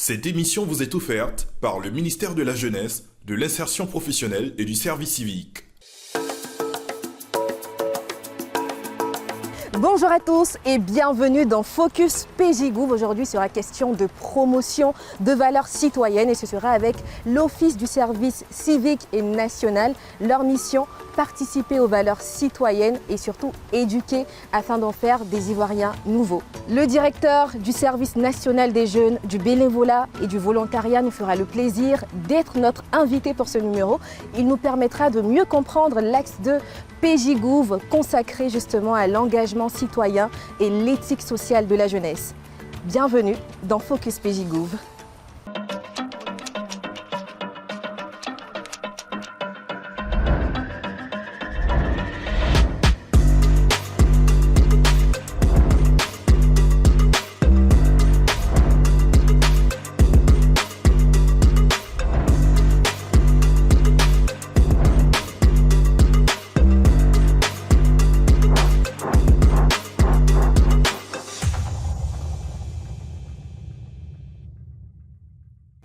Cette émission vous est offerte par le ministère de la Jeunesse, de l'Insertion professionnelle et du Service civique. Bonjour à tous et bienvenue dans Focus PJGouv. Aujourd'hui sur la question de promotion de valeurs citoyennes et ce sera avec l'Office du service civique et national. Leur mission, participer aux valeurs citoyennes et surtout éduquer afin d'en faire des Ivoiriens nouveaux. Le directeur du service national des jeunes, du bénévolat et du volontariat nous fera le plaisir d'être notre invité pour ce numéro. Il nous permettra de mieux comprendre l'axe de PJGouv consacré justement à l'engagement citoyen et l'éthique sociale de la jeunesse. Bienvenue dans Focus PJGouv.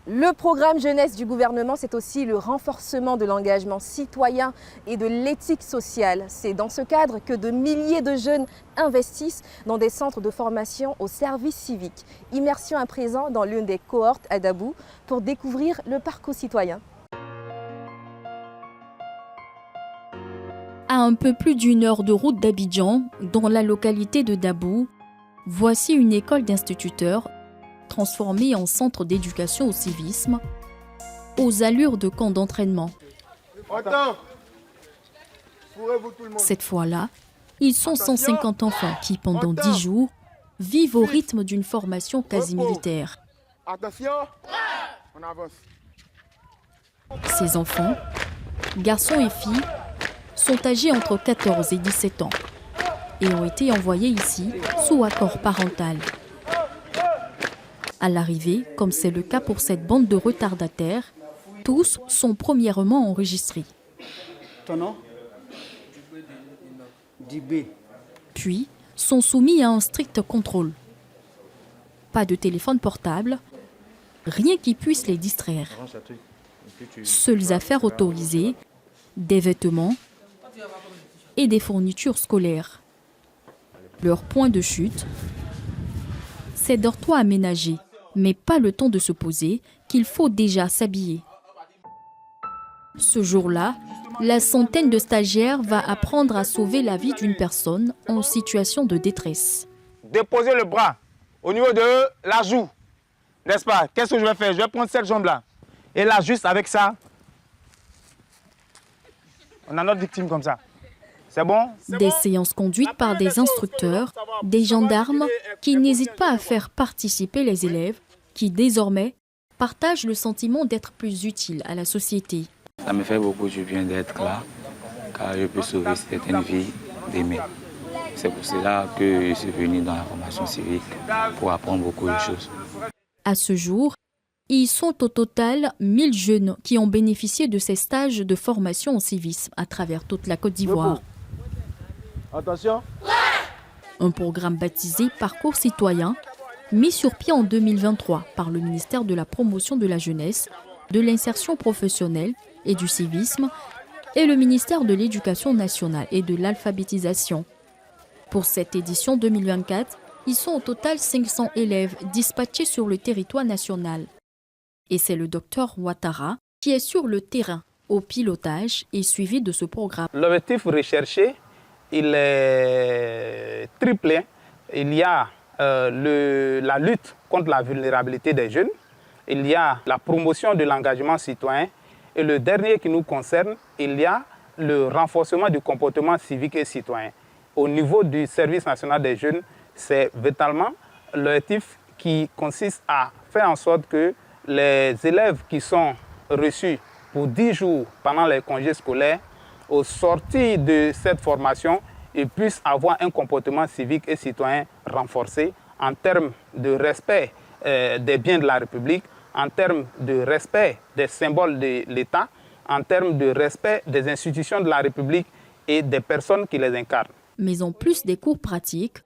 Le programme jeunesse du gouvernement, c'est aussi le renforcement de l'engagement citoyen et de l'éthique sociale. C'est dans ce cadre que de milliers de jeunes investissent dans des centres de formation au service civique. Immersion à présent dans l'une des cohortes à Dabou pour découvrir le parcours citoyen. À un peu plus d'une heure de route d'Abidjan, dans la localité de Dabou, voici une école d'instituteurs transformée en centre d'éducation au civisme, aux allures de camp d'entraînement. Cette fois-là, ils sont 150 enfants qui, pendant 10 jours, vivent au rythme d'une formation quasi militaire. Ces enfants, garçons et filles, sont âgés entre 14 et 17 ans et ont été envoyés ici sous accord parental. À l'arrivée, comme c'est le cas pour cette bande de retardataires, tous sont premièrement enregistrés. Ton nom? Dibé. Puis sont soumis à un strict contrôle. Pas de téléphone portable, rien qui puisse les distraire. Seules affaires autorisées, des vêtements et des fournitures scolaires. Leur point de chute, c'est dortoir aménagé, mais pas le temps de se poser, qu'il faut déjà s'habiller. Ce jour-là, la centaine de stagiaires va apprendre à sauver la vie d'une personne en situation de détresse. Déposer le bras au niveau de la joue, n'est-ce pas? Qu'est-ce que je vais faire? Je vais prendre cette jambe-là. Et là, juste avec ça, on a notre victime comme ça. C'est bon? Des séances conduites par des instructeurs, des gendarmes qui n'hésitent pas à faire participer les élèves qui, désormais, partagent le sentiment d'être plus utiles à la société. Ça me fait beaucoup du bien d'être là, car je peux sauver certaines vies d'aimer. C'est pour cela que je suis venu dans la formation civique, pour apprendre beaucoup de choses. À ce jour, ils sont au total 1000 jeunes qui ont bénéficié de ces stages de formation au civisme à travers toute la Côte d'Ivoire. Attention. Un programme baptisé Parcours citoyen, mis sur pied en 2023 par le ministère de la Promotion de la Jeunesse, de l'Insertion professionnelle et du Civisme et le ministère de l'Éducation nationale et de l'Alphabétisation. Pour cette édition 2024, ils sont au total 500 élèves dispatchés sur le territoire national. Et c'est le docteur Ouattara qui est sur le terrain, au pilotage et suivi de ce programme. L'objectif recherché, il est triplé. Il y a la lutte contre la vulnérabilité des jeunes, il y a la promotion de l'engagement citoyen et le dernier qui nous concerne, il y a le renforcement du comportement civique et citoyen. Au niveau du service national des jeunes, c'est véritablement l'objectif qui consiste à faire en sorte que les élèves qui sont reçus pour 10 jours pendant les congés scolaires, au sortir de cette formation, ils puissent avoir un comportement civique et citoyen renforcé en termes de respect des biens de la République, en termes de respect des symboles de l'État, en termes de respect des institutions de la République et des personnes qui les incarnent. Mais en plus des cours pratiques,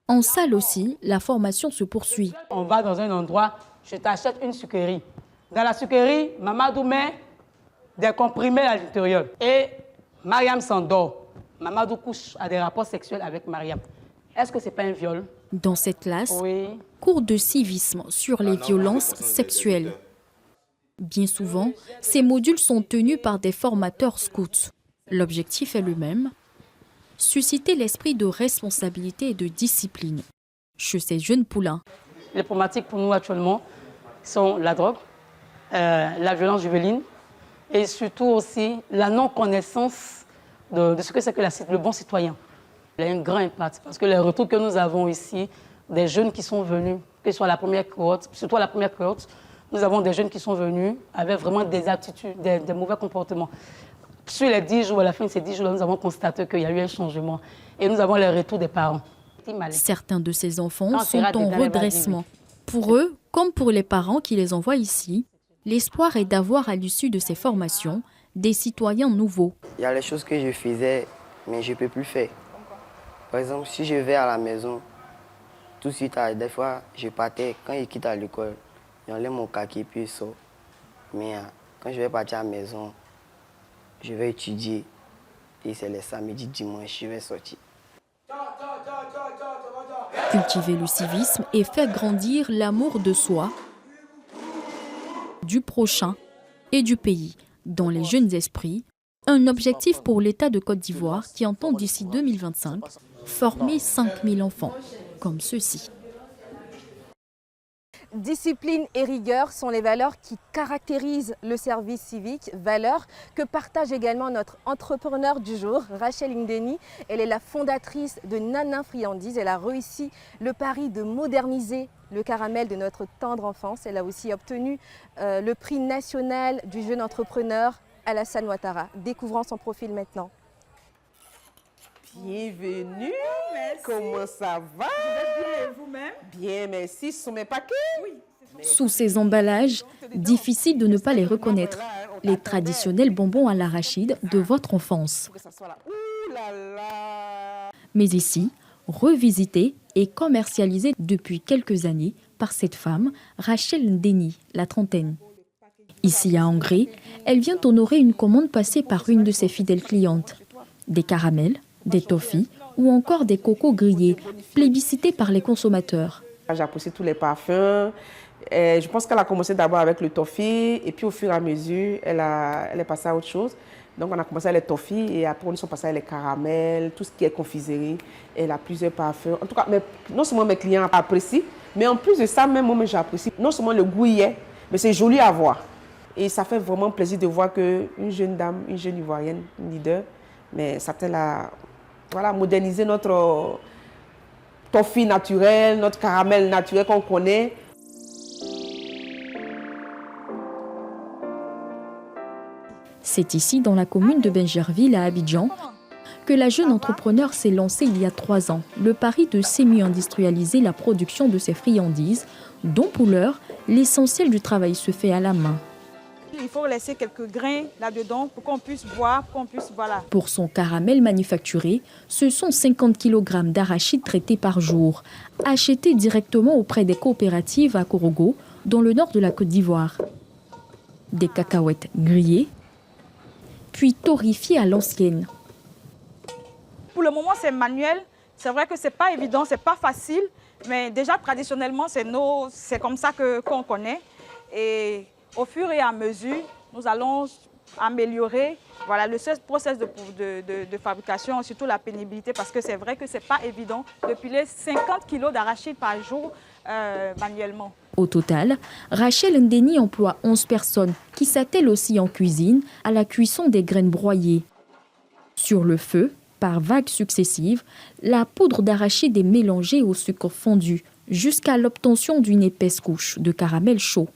en salle aussi, la formation se poursuit. On va dans un endroit je t'achète une sucrerie. Dans la sucrerie, Mamadou met des comprimés à l'intérieur. Et Mariam s'endort. Mamadou couche à des rapports sexuels avec Mariam. Est-ce que ce n'est pas un viol? Dans cette classe, Oui. cours de civisme sur les violences sexuelles. Bien souvent, ces modules sont tenus par des formateurs scouts. L'objectif est le même, susciter l'esprit de responsabilité et de discipline chez ces jeunes poulains. Les problématiques pour nous actuellement sont la drogue, la violence juvénile et surtout aussi la non-connaissance de ce que c'est que le bon citoyen. Il y a un grand impact parce que les retours que nous avons ici, des jeunes qui sont venus, que ce soit la première cohorte, surtout à la première cohorte, nous avons des jeunes qui sont venus avec vraiment des attitudes, des mauvais comportements. Sur les 10 jours, à la fin de ces 10 jours, nous avons constaté qu'il y a eu un changement et nous avons les retours des parents. Certains de ces enfants sont en redressement. Pour eux, comme pour les parents qui les envoient ici, l'espoir est d'avoir à l'issue de ces formations des citoyens nouveaux. Il y a les choses que je faisais, mais je ne peux plus faire. Par exemple, si je vais à la maison, tout de suite, des fois, je partais, quand je quitte à l'école, j'enlève mon kaki et puis je sors. Mais quand je vais partir à la maison, je vais étudier. Et c'est les samedis, dimanches, je vais sortir. Cultiver le civisme et faire grandir l'amour de soi, du prochain et du pays dans les jeunes esprits, un objectif pour l'État de Côte d'Ivoire qui entend d'ici 2025 former 5000 enfants comme ceux-ci. Discipline et rigueur sont les valeurs qui caractérisent le service civique, valeurs que partage également notre entrepreneur du jour, Rachel Ndeni. Elle est la fondatrice de Nana Friandises. Elle a réussi le pari de moderniser le caramel de notre tendre enfance. Elle a aussi obtenu le prix national du jeune entrepreneur Alassane Ouattara. Découvrons son profil maintenant. Bienvenue. Merci. Comment ça va? Je vais bien, vous-même? Bien, merci. Ce sont mes paquets? Oui. Sous ces emballages, difficile de ne pas les reconnaître. Les traditionnels bonbons à l'arachide de votre enfance. Mais ici, revisités et commercialisés depuis quelques années par cette femme, Rachel Ndeni, la trentaine. Ici à Angré, elle vient honorer une commande passée par une de ses fidèles clientes. Des caramels, des toffees ou encore des cocos grillés, plébiscités par les consommateurs. J'apprécie tous les parfums. Je pense qu'elle a commencé d'abord avec le toffee et puis au fur et à mesure, elle est passée à autre chose. Donc on a commencé avec les toffees et après on est passé avec les caramels, tout ce qui est confiserie. Elle a plusieurs parfums. En tout cas, non seulement mes clients apprécient, mais en plus de ça, même moi j'apprécie. Non seulement le goût y est, mais c'est joli à voir. Et ça fait vraiment plaisir de voir qu'une jeune dame, une jeune Ivoirienne, une leader, mais s'attelle à moderniser notre toffee naturel, notre caramel naturel qu'on connaît. C'est ici, dans la commune de Benjerville, à Abidjan, que la jeune entrepreneur s'est lancée il y a 3 ans, le pari de semi-industrialiser la production de ses friandises, dont pour l'heure, l'essentiel du travail se fait à la main. Il faut laisser quelques grains là-dedans pour qu'on puisse boire, voilà. Pour son caramel manufacturé, ce sont 50 kg d'arachides traités par jour, achetés directement auprès des coopératives à Korogo, dans le nord de la Côte d'Ivoire. Des cacahuètes grillées, puis torréfiées à l'ancienne. Pour le moment, c'est manuel. C'est vrai que ce n'est pas évident, ce n'est pas facile, mais déjà traditionnellement, c'est comme ça qu'on connaît. Et au fur et à mesure, nous allons améliorer le processus de fabrication, surtout la pénibilité, parce que c'est vrai que ce n'est pas évident de piler 50 kg d'arachides par jour manuellement. Au total, Rachel Ndeni emploie 11 personnes qui s'attellent aussi en cuisine à la cuisson des graines broyées. Sur le feu, par vagues successives, la poudre d'arachide est mélangée au sucre fondu jusqu'à l'obtention d'une épaisse couche de caramel chaud.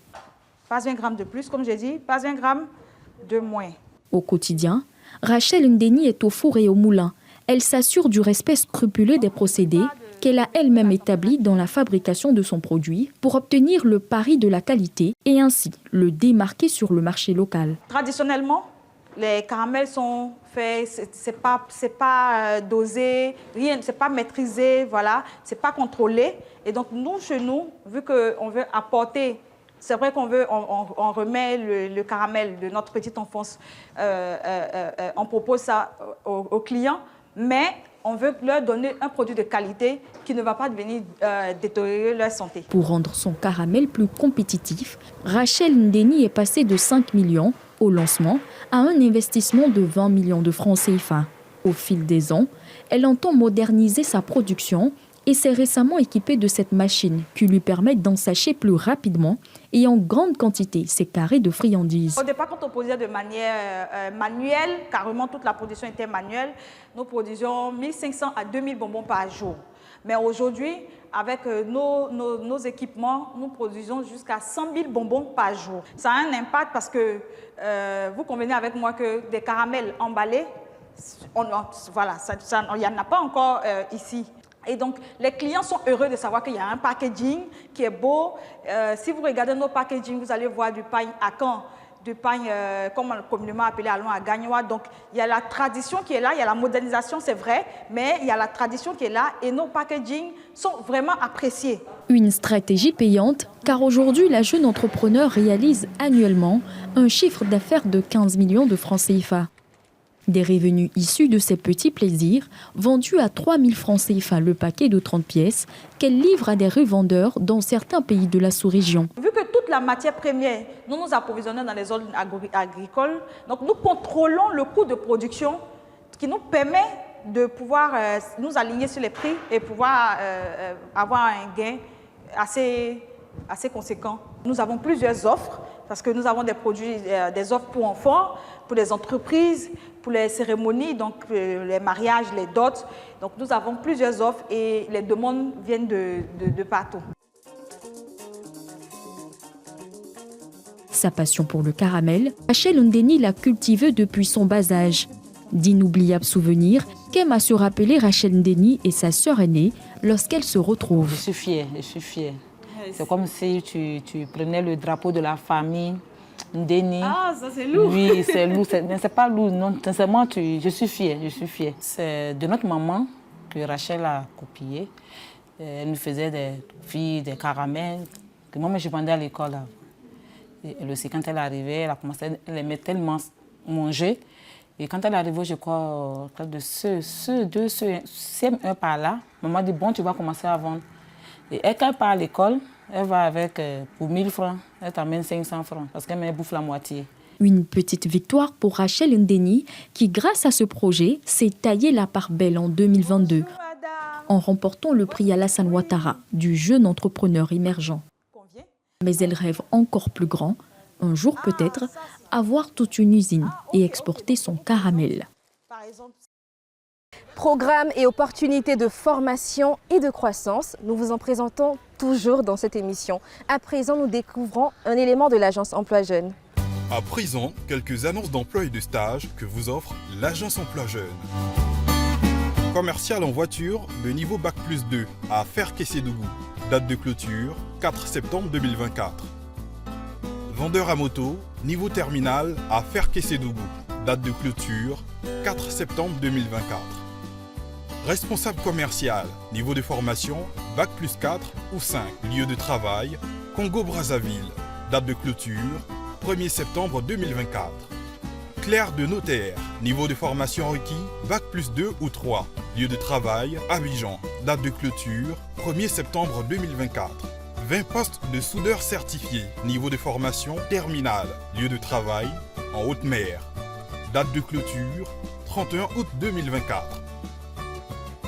Pas 1 gramme de plus, comme j'ai dit, pas 1 gramme de moins. Au quotidien, Rachel Ndeni est au four et au moulin. Elle s'assure du respect scrupuleux des procédés qu'elle a elle-même établis dans la fabrication de son produit pour obtenir le pari de la qualité et ainsi le démarquer sur le marché local. Traditionnellement, les caramels sont faits, c'est pas dosé, rien, c'est pas maîtrisé, voilà, c'est pas contrôlé. Et donc nous, chez nous, vu qu'on veut apporter C'est vrai qu'on on remet le caramel de notre petite enfance, on propose ça aux clients, mais on veut leur donner un produit de qualité qui ne va pas venir détériorer leur santé. Pour rendre son caramel plus compétitif, Rachel Ndeni est passée de 5 millions au lancement à un investissement de 20 millions de francs CFA. Au fil des ans, elle entend moderniser sa production et s'est récemment équipée de cette machine qui lui permet d'ensacher plus rapidement et en grande quantité ses carrés de friandises. Au départ, quand on produisait de manière manuelle, carrément toute la production était manuelle, nous produisions 1500 à 2000 bonbons par jour. Mais aujourd'hui, avec nos équipements, nous produisons jusqu'à 100 000 bonbons par jour. Ça a un impact parce que vous convenez avec moi que des caramels emballés, voilà, il n'y en a pas encore ici. Et donc, les clients sont heureux de savoir qu'il y a un packaging qui est beau. Si vous regardez nos packaging, vous allez voir du pain à Caen, du pain, comme on communément appelé à Lyon, à Gagnois. Donc, il y a la tradition qui est là, il y a la modernisation, c'est vrai, mais il y a la tradition qui est là et nos packaging sont vraiment appréciés. Une stratégie payante, car aujourd'hui, la jeune entrepreneur réalise annuellement un chiffre d'affaires de 15 millions de francs CFA. Des revenus issus de ces petits plaisirs, vendus à 3 000 francs CFA le paquet de 30 pièces, qu'elle livre à des revendeurs dans certains pays de la sous-région. Vu que toute la matière première, nous nous approvisionnons dans les zones agricoles, donc nous contrôlons le coût de production qui nous permet de pouvoir nous aligner sur les prix et pouvoir avoir un gain assez conséquent. Nous avons plusieurs offres parce que nous avons des produits, des offres pour enfants, pour les entreprises, pour les cérémonies, donc les mariages, les dots. Donc nous avons plusieurs offres et les demandes viennent de partout. Sa passion pour le caramel, Rachel Ndeni l'a cultivée depuis son bas âge. D'inoubliables souvenirs qu'aime à se rappeler Rachel Ndeni et sa sœur aînée lorsqu'elles se retrouvent. Je suis fière, je suis fière. C'est comme si tu prenais le drapeau de la famille. Ndeni. Ah, ça c'est lourd. Oui, c'est lourd. C'est pas lourd, non. Sincèrement, je suis fière, je suis fière. C'est de notre maman que Rachel a copié. Elle nous faisait des filles, des caramels. Que moi, je vendais à l'école. Et elle aussi, quand elle arrivait, elle aimait tellement manger. Et quand elle arrivait, je crois, de CM1 par là, maman dit, bon, tu vas commencer à vendre. Et quand elle part à l'école, elle va avec, pour 1000 francs, elle t'amène 500 francs, parce qu'elle bouffe la moitié. Une petite victoire pour Rachel Ndeni, qui, grâce à ce projet, s'est taillé la part belle en 2022, en remportant le prix Alassane Ouattara du jeune entrepreneur émergent. Mais elle rêve encore plus grand, un jour peut-être, avoir toute une usine et exporter son caramel. Programmes et opportunités de formation et de croissance, nous vous en présentons toujours dans cette émission. À présent, nous découvrons un élément de l'agence Emploi Jeunes. À présent, quelques annonces d'emploi et de stage que vous offre l'agence Emploi Jeunes. Commercial en voiture de niveau Bac+2 à Fer-Kessédougou. Date de clôture 4 septembre 2024. Vendeur à moto, niveau terminal à Fer-Kessédougou. Date de clôture 4 septembre 2024. Responsable commercial, niveau de formation, Bac+4 ou 5. Lieu de travail, Congo-Brazzaville. Date de clôture, 1er septembre 2024. Clerc de notaire, niveau de formation requis, Bac+2 ou 3. Lieu de travail, Abidjan. Date de clôture, 1er septembre 2024. 20 postes de soudeur certifié, niveau de formation, terminal. Lieu de travail, en haute mer. Date de clôture, 31 août 2024.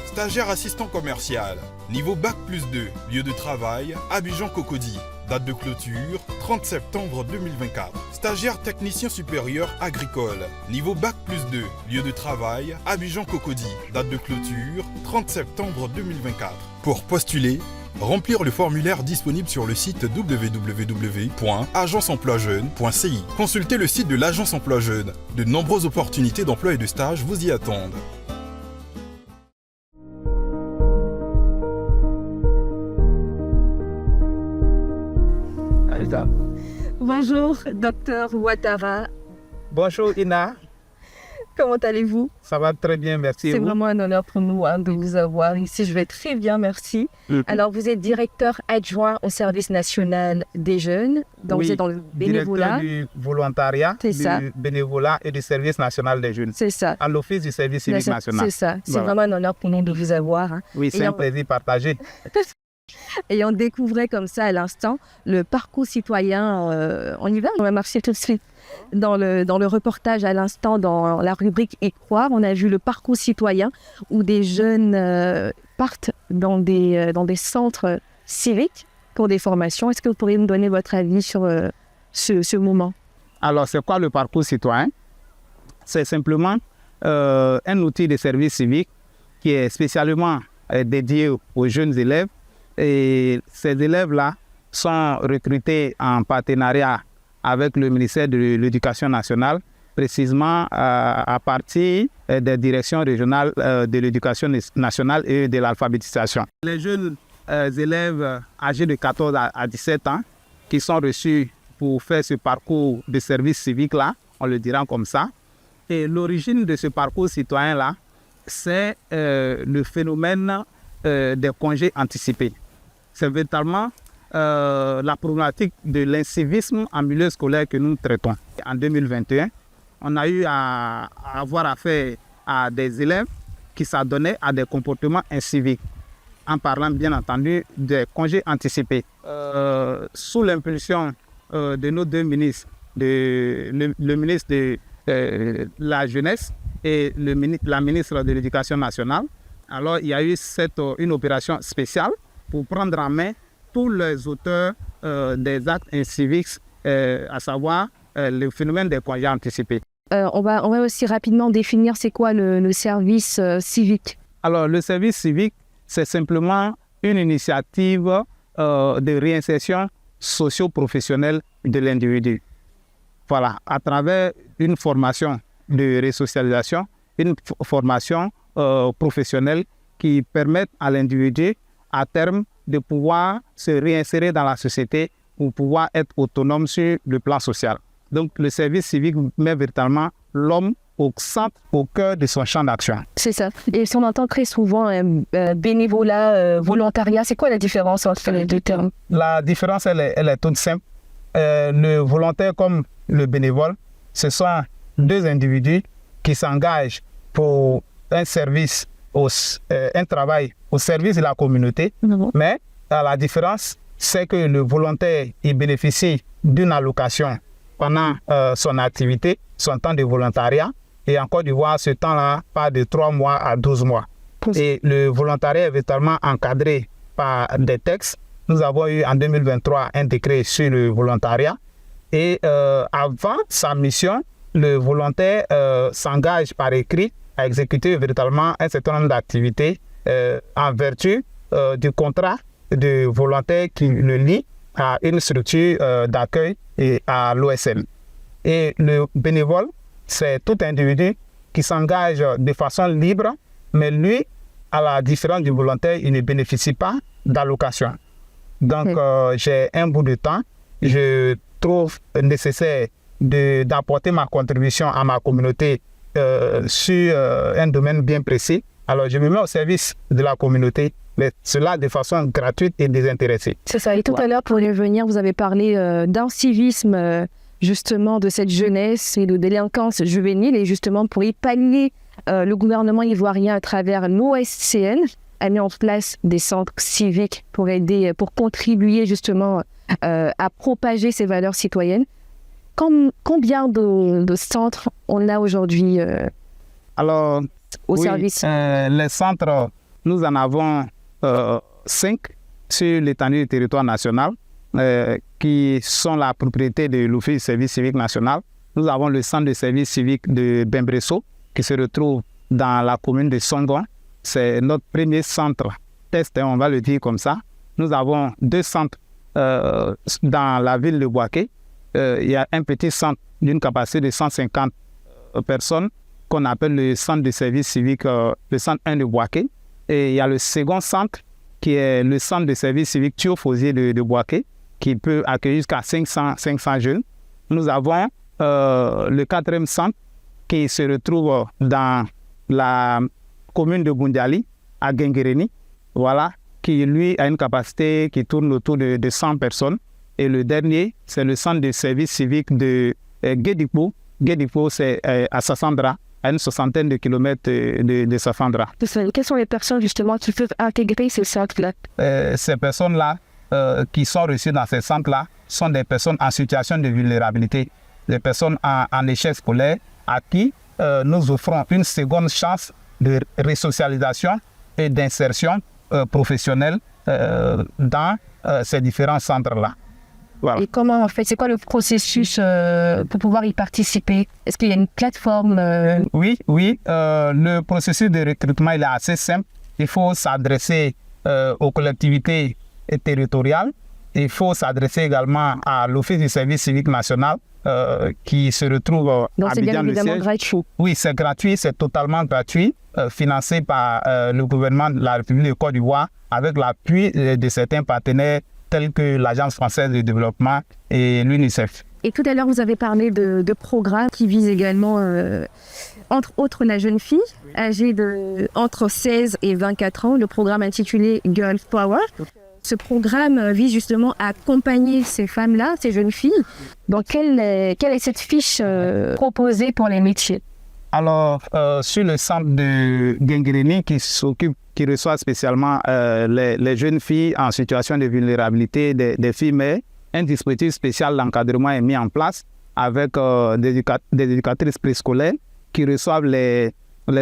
Stagiaire assistant commercial, niveau Bac+2, lieu de travail, Abidjan-Cocody. Date de clôture, 30 septembre 2024. Stagiaire technicien supérieur agricole, niveau Bac+2, lieu de travail, Abidjan-Cocody. Date de clôture, 30 septembre 2024. Pour postuler, remplir le formulaire disponible sur le site www.agenceemploijeune.ci. Consultez le site de l'agence Emploi Jeunes. De nombreuses opportunités d'emploi et de stage vous y attendent. Bonjour, docteur Ouattara. Bonjour Ina. Comment allez-vous? Ça va très bien, merci. C'est vraiment un honneur pour nous de vous avoir ici. Je vais très bien, merci. Alors, vous êtes directeur adjoint au service national des jeunes. Donc, vous êtes dans le bénévolat. Directeur du volontariat, du bénévolat et du service national des jeunes. C'est ça. À l'office du service civique national. C'est ça. C'est vraiment un honneur pour nous de vous avoir. Oui, c'est un plaisir partagé. Et on découvrait comme ça à l'instant le parcours citoyen. On y va, on va marcher tout de suite. Dans le reportage à l'instant, dans la rubrique Y croire, on a vu le parcours citoyen où des jeunes partent dans des centres civiques pour des formations. Est-ce que vous pourriez nous donner votre avis sur ce moment? Alors, c'est quoi le parcours citoyen? C'est simplement un outil de service civique qui est spécialement dédié aux jeunes élèves. Et ces élèves-là sont recrutés en partenariat avec le ministère de l'Éducation nationale, précisément à partir des directions régionales de l'Éducation nationale et de l'alphabétisation. Les jeunes élèves âgés de 14 à 17 ans qui sont reçus pour faire ce parcours de service civique-là, on le dira comme ça. Et l'origine de ce parcours citoyen-là, c'est le phénomène des congés anticipés. C'est véritablement la problématique de l'incivisme en milieu scolaire que nous traitons. En 2021, on a eu à avoir affaire à des élèves qui s'adonnaient à des comportements inciviques, en parlant bien entendu des congés anticipés. Sous l'impulsion de nos deux ministres, le ministre de la Jeunesse et la ministre de l'Éducation nationale, alors il y a eu une opération spéciale pour prendre en main tous les auteurs des actes inciviques, à savoir le phénomène des congés anticipés. On va aussi rapidement définir c'est quoi le service civique. Alors, le service civique, c'est simplement une initiative de réinsertion socio-professionnelle de l'individu. Voilà, à travers une formation de resocialisation, une formation professionnelle qui permette à l'individu, à terme, de pouvoir se réinsérer dans la société pour pouvoir être autonome sur le plan social. Donc, le service civique met véritablement l'homme au centre, au cœur de son champ d'action. C'est ça. Et si on entend très souvent bénévolat, volontariat, c'est quoi la différence entre les deux termes? La différence, elle est toute simple. Le volontaire comme le bénévole, ce sont deux individus qui s'engagent pour un service, un travail au service de la communauté. Mais la différence, c'est que le volontaire, il bénéficie d'une allocation pendant son activité, son temps de volontariat. Et en Côte d'Ivoire, ce temps-là part de 3 mois à 12 mois. Et le volontariat est véritablement encadré par des textes. Nous avons eu en 2023 un décret sur le volontariat. Et avant sa mission, le volontaire s'engage par écrit à exécuter véritablement un certain nombre d'activités en vertu du contrat de volontaire qui le lie à une structure d'accueil et à l'OSM. Et le bénévole, c'est tout individu qui s'engage de façon libre, mais lui, à la différence du volontaire, il ne bénéficie pas d'allocation. Donc, j'ai un bout de temps, je trouve nécessaire d'apporter ma contribution à ma communauté sur un domaine bien précis. Alors, je me mets au service de la communauté, mais cela de façon gratuite et désintéressée. C'est ça. Et tout à l'heure, pour y revenir, vous avez parlé d'incivisme, justement, de cette jeunesse et de délinquance juvénile. Et justement, pour y pallier, le gouvernement ivoirien, à travers l'OSCN, a mis en place des centres civiques pour aider, pour contribuer justement à propager ces valeurs citoyennes. Combien de centres on a aujourd'hui Alors, au service? Les centres, nous en avons 5 sur l'étendue du territoire national qui sont la propriété de l'Office du service civique national. Nous avons le centre de service civique de Bembresso qui se retrouve dans la commune de Songon. C'est notre premier centre test, on va le dire comme ça. Nous avons 2 centres dans la ville de Bouaké. Il y a un petit centre d'une capacité de 150 personnes qu'on appelle le centre de service civique, le centre 1 de Bouaké. Et il y a le second centre qui est le centre de service civique Thiofosier de Bouaké, qui peut accueillir jusqu'à 500 jeunes. Nous avons le 4e centre qui se retrouve dans la commune de Boundiali, à Genguéréni, voilà, qui lui a une capacité qui tourne autour de 100 personnes. Et le dernier, c'est le centre de service civique de Guédipo. Guédipo, c'est à Sassandra, à une soixantaine de kilomètres de Sassandra. Quelles sont les personnes justement qui peuvent intégrer ces centres-là? Ces personnes-là qui sont reçues dans ces centres-là sont des personnes en situation de vulnérabilité, des personnes en échec scolaire à qui nous offrons une seconde chance de resocialisation et d'insertion professionnelle dans ces différents centres-là. Voilà. Et comment, en fait, c'est quoi le processus pour pouvoir y participer? Est-ce qu'il y a une plateforme? Oui. Le processus de recrutement il est assez simple. Il faut s'adresser aux collectivités territoriales. Il faut s'adresser également à l'Office du service civique national qui se retrouve à Abidjan. Donc c'est bien évidemment gratuit? Oui, c'est gratuit, c'est totalement gratuit, financé par le gouvernement de la République de Côte d'Ivoire avec l'appui de certains partenaires tels que l'Agence française de développement et l'UNICEF. Et tout à l'heure, vous avez parlé de programmes qui visent également, entre autres, la jeune fille âgée entre 16 et 24 ans, le programme intitulé Girl Power. Ce programme vise justement à accompagner ces femmes-là, ces jeunes filles. Donc, quelle est cette fiche proposée pour les métiers? Alors, sur le centre de Genguéréni qui reçoit spécialement les jeunes filles en situation de vulnérabilité, des filles mères, un dispositif spécial d'encadrement est mis en place avec des éducatrices préscolaires qui reçoivent les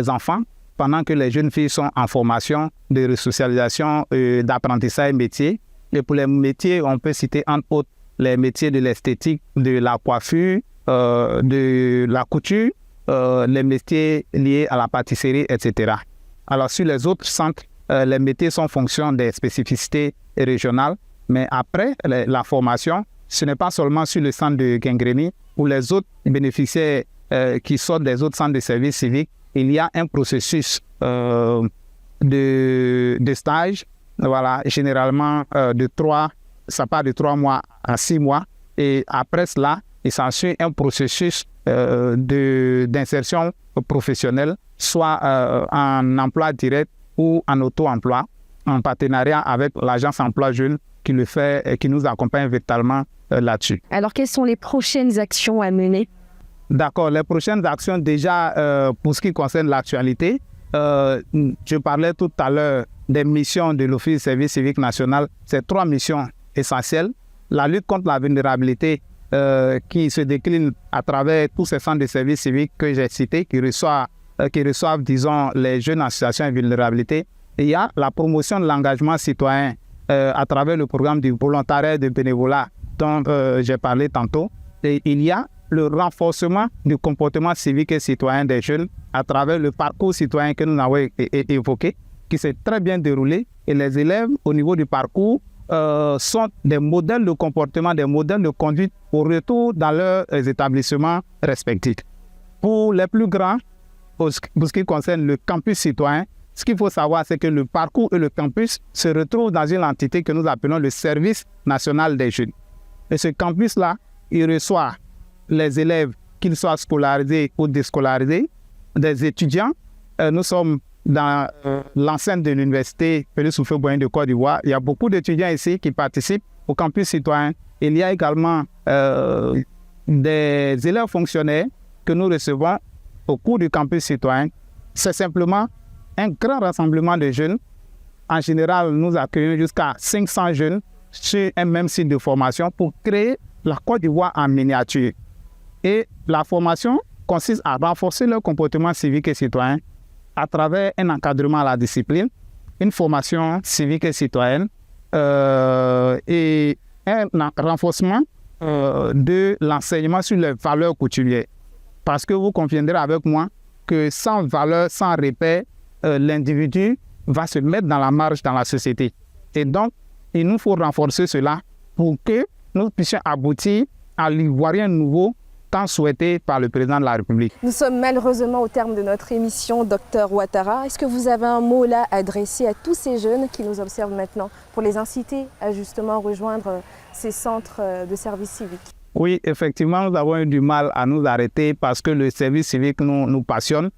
enfants pendant que les jeunes filles sont en formation de resocialisation d'apprentissage métier. Et pour les métiers, on peut citer entre autres les métiers de l'esthétique, de la coiffure, de la couture, les métiers liés à la pâtisserie, etc. Alors sur les autres centres, les métiers sont en fonction des spécificités régionales, mais après la formation, ce n'est pas seulement sur le centre de Genguéréni où les autres bénéficiaires qui sortent des autres centres de services civiques, il y a un processus de stage, voilà, généralement ça part de 3 mois à 6 mois, et après cela, il s'ensuit un processus d'insertion professionnelle, soit en emploi direct ou en auto-emploi, en partenariat avec l'agence emploi jeune qui le fait et qui nous accompagne véritablement là-dessus. Alors, quelles sont les prochaines actions à mener? D'accord, les prochaines actions déjà pour ce qui concerne l'actualité, je parlais tout à l'heure des missions de l'Office du service civique national. C'est 3 missions essentielles. La lutte contre la vulnérabilité qui se décline à travers tous ces centres de services civiques que j'ai cités, qui reçoivent, disons, les jeunes en situation de vulnérabilité. Et il y a la promotion de l'engagement citoyen à travers le programme du volontariat de bénévolat dont j'ai parlé tantôt. Et il y a le renforcement du comportement civique et citoyen des jeunes à travers le parcours citoyen que nous avons évoqué, qui s'est très bien déroulé. Et les élèves, au niveau du parcours, sont des modèles de comportement, des modèles de conduite au retour dans leurs établissements respectifs. Pour les plus grands, pour ce qui concerne le campus citoyen, ce qu'il faut savoir, c'est que le parcours et le campus se retrouvent dans une entité que nous appelons le Service national des jeunes. Et ce campus-là, il reçoit les élèves, qu'ils soient scolarisés ou déscolarisés, des étudiants. Nous sommes dans l'enceinte de l'université Félix Houphouët-Boigny de Côte d'Ivoire. Il y a beaucoup d'étudiants ici qui participent au campus citoyen. Il y a également des élèves fonctionnaires que nous recevons au cours du campus citoyen. C'est simplement un grand rassemblement de jeunes. En général, nous accueillons jusqu'à 500 jeunes sur un même site de formation pour créer la Côte d'Ivoire en miniature. Et la formation consiste à renforcer leur comportement civique et citoyen à travers un encadrement à la discipline, une formation civique et citoyenne et un renforcement de l'enseignement sur les valeurs coutumières. Parce que vous conviendrez avec moi que sans valeur, sans repère, l'individu va se mettre dans la marge dans la société. Et donc, il nous faut renforcer cela pour que nous puissions aboutir à l'Ivoirien nouveau tant souhaité par le président de la République. Nous sommes malheureusement au terme de notre émission, Dr Ouattara. Est-ce que vous avez un mot là à adresser à tous ces jeunes qui nous observent maintenant pour les inciter à justement rejoindre ces centres de services civiques? Oui, effectivement, nous avons eu du mal à nous arrêter parce que le service civique nous passionne.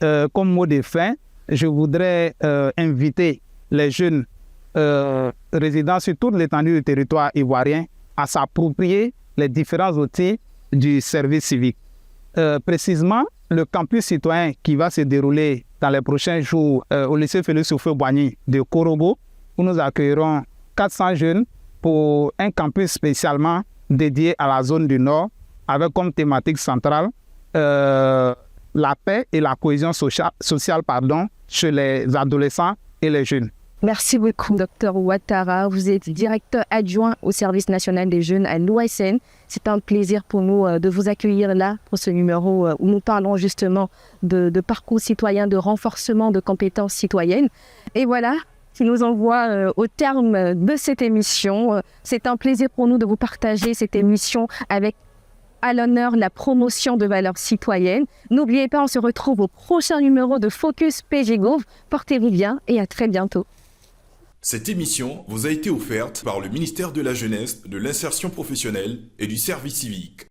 Comme mot de fin, je voudrais inviter les jeunes résidant sur toute l'étendue du territoire ivoirien à s'approprier les différents outils du service civique. Précisément, le campus citoyen qui va se dérouler dans les prochains jours au lycée Félix Houphouët-Boigny de Korogo, où nous accueillerons 400 jeunes pour un campus spécialement dédié à la zone du Nord, avec comme thématique centrale la paix et la cohésion sociale chez les adolescents et les jeunes. Merci beaucoup, Dr Ouattara. Vous êtes directeur adjoint au service national des jeunes à l'OASN. C'est un plaisir pour nous de vous accueillir là pour ce numéro où nous parlons justement de parcours citoyen, de renforcement de compétences citoyennes. Et voilà, qui nous envoie au terme de cette émission. C'est un plaisir pour nous de vous partager cette émission avec à l'honneur la promotion de valeurs citoyennes. N'oubliez pas, on se retrouve au prochain numéro de Focus PGGouv. Portez-vous bien et à très bientôt. Cette émission vous a été offerte par le ministère de la Jeunesse, de l'Insertion professionnelle et du Service civique.